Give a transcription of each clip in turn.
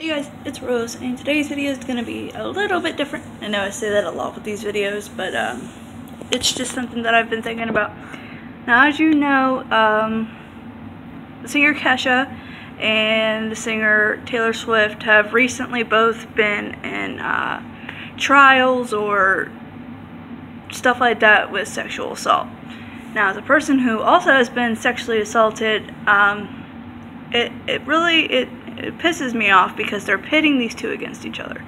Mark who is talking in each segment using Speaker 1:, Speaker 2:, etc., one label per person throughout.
Speaker 1: Hey guys, it's Rose, and today's video is going to be a little bit different. I know I say that a lot with these videos, but it's just something that I've been thinking about. Now, as you know, the singer Kesha and the singer Taylor Swift have recently both been in trials or stuff like that with sexual assault. Now, as a person who also has been sexually assaulted, it pisses me off because they're pitting these two against each other.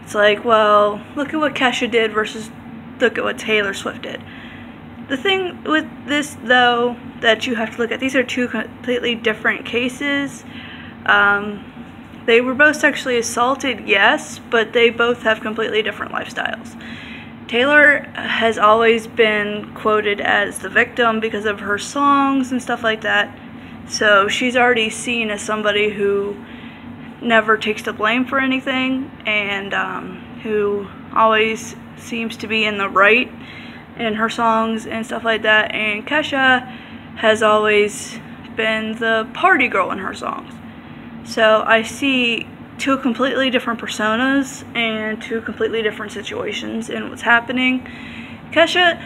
Speaker 1: It's like, well, look at what Kesha did versus look at what Taylor Swift did. The thing with this, though, that you have to look at, these are two completely different cases. They were both sexually assaulted, yes, but they both have completely different lifestyles. Taylor has always been quoted as the victim because of her songs and stuff like that. So she's already seen as somebody who never takes the blame for anything and who always seems to be in the right in her songs and stuff like that. And Kesha has always been the party girl in her songs. So I see two completely different personas and two completely different situations in what's happening. Kesha,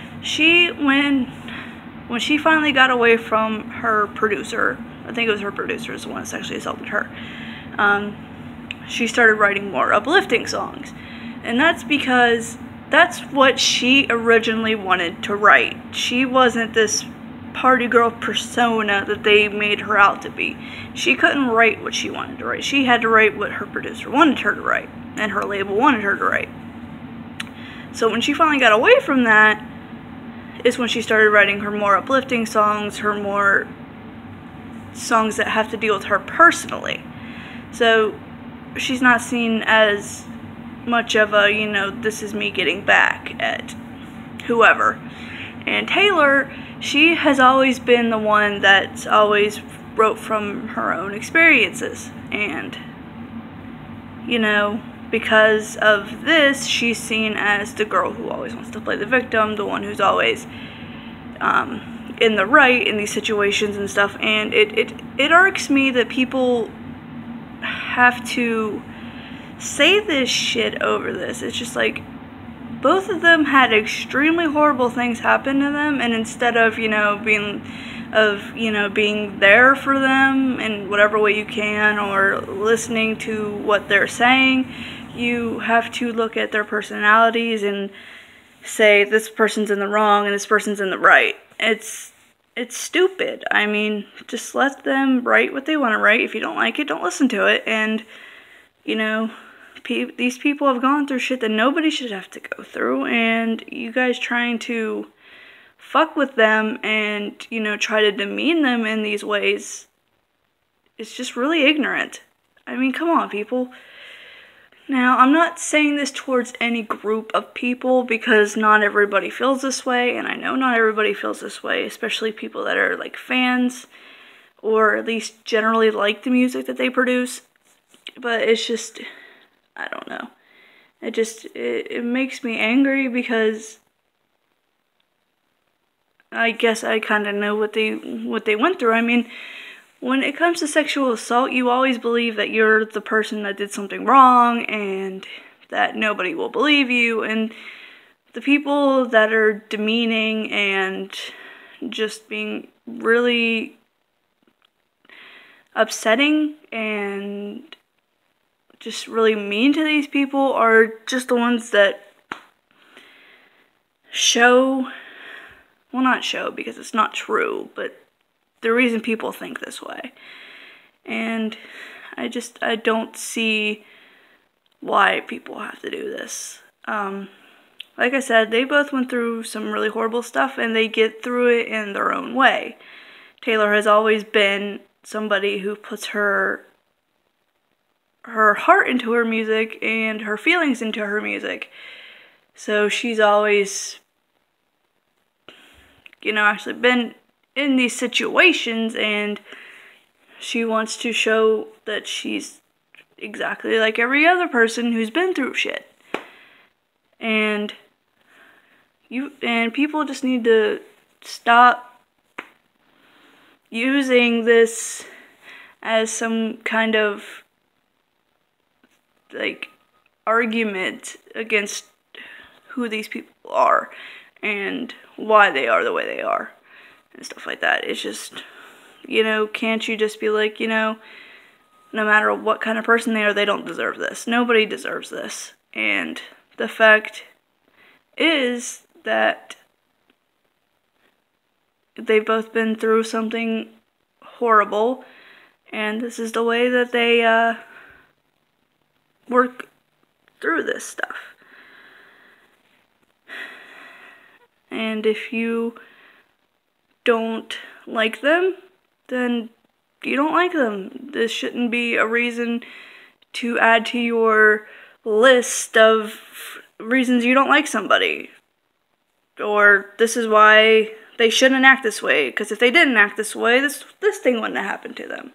Speaker 1: when she finally got away from her producer, I think it was her producer is the one that sexually assaulted her, she started writing more uplifting songs. And that's because that's what she originally wanted to write. She wasn't this party girl persona that they made her out to be. She couldn't write what she wanted to write. She had to write what her producer wanted her to write, and her label wanted her to write. So when she finally got away from that, is when she started writing her more uplifting songs, her more songs that have to deal with her personally. So she's not seen as much of a, this is me getting back at whoever. And Taylor, she has always been the one that's always wrote from her own experiences. And, because of this, she's seen as the girl who always wants to play the victim, the one who's always in the right in these situations and stuff. And it irks me that people have to say this shit over this. It's just like, both of them had extremely horrible things happen to them, and instead of being there for them in whatever way you can, or listening to what they're saying, you have to look at their personalities and say this person's in the wrong and this person's in the right. It's stupid. I mean, just let them write what they want to write. If you don't like it, don't listen to it. And these people have gone through shit that nobody should have to go through, and you guys trying to fuck with them and try to demean them in these ways, it's just really ignorant. I mean, come on, people. Now, I'm not saying this towards any group of people, because not everybody feels this way, and I know not everybody feels this way, especially people that are like fans or at least generally like the music that they produce. But it's just, I don't know. It makes me angry, because I guess I kind of know what they went through. I mean, when it comes to sexual assault, you always believe that you're the person that did something wrong and that nobody will believe you. And the people that are demeaning and just being really upsetting and just really mean to these people are just the ones that show, well, not show because it's not true, but the reason people think this way. And I don't see why people have to do this. Like I said, they both went through some really horrible stuff, and they get through it in their own way. Taylor has always been somebody who puts her heart into her music and her feelings into her music. So she's always, actually been in these situations, and she wants to show that she's exactly like every other person who's been through shit. And people just need to stop using this as some kind of like argument against who these people are and why they are the way they are and stuff like that. It's just, you know, can't you just be like, you know, no matter what kind of person they are, they don't deserve this. Nobody deserves this. And the fact is that they've both been through something horrible, and this is the way that they work through this stuff. And if you don't like them, then you don't like them. This shouldn't be a reason to add to your list of reasons you don't like somebody. Or this is why they shouldn't act this way, because if they didn't act this way, this thing wouldn't have happened to them.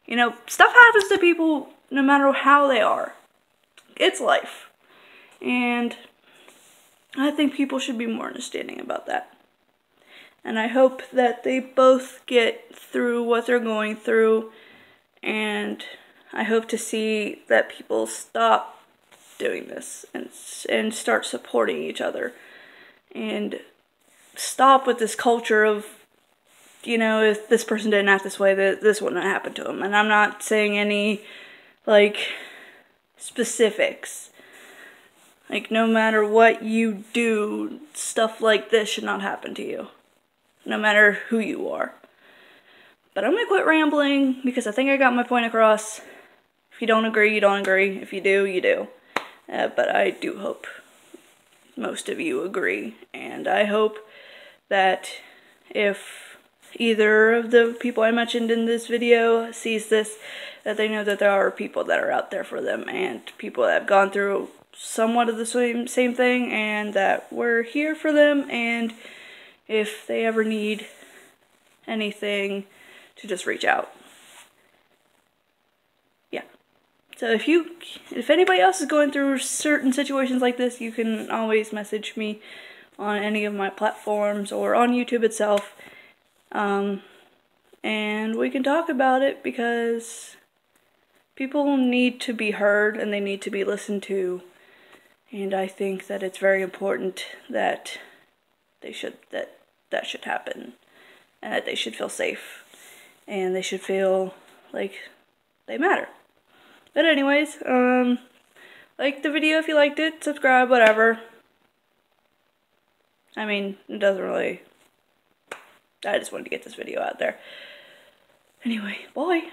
Speaker 1: You know, stuff happens to people no matter how they are. It's life. And I think people should be more understanding about that. And I hope that they both get through what they're going through, and I hope to see that people stop doing this and start supporting each other, and stop with this culture of, you know, if this person didn't act this way, that this wouldn't happen to them. And I'm not saying any, like, specifics. Like, no matter what you do, stuff like this should not happen to you. No matter who you are. But I'm gonna quit rambling, because I think I got my point across. If you don't agree, you don't agree. If you do, you do. But I do hope most of you agree. And I hope that if either of the people I mentioned in this video sees this, that they know that there are people that are out there for them, and people that have gone through somewhat of the same thing, and that we're here for them, and if they ever need anything, to just reach out. Yeah. So if anybody else is going through certain situations like this, you can always message me on any of my platforms or on YouTube itself. And we can talk about it, because people need to be heard and they need to be listened to. And I think that it's very important that that should happen, and that they should feel safe, and they should feel like they matter. But anyways, like the video if you liked it, subscribe, whatever. I mean, it doesn't really, I just wanted to get this video out there. Anyway, bye.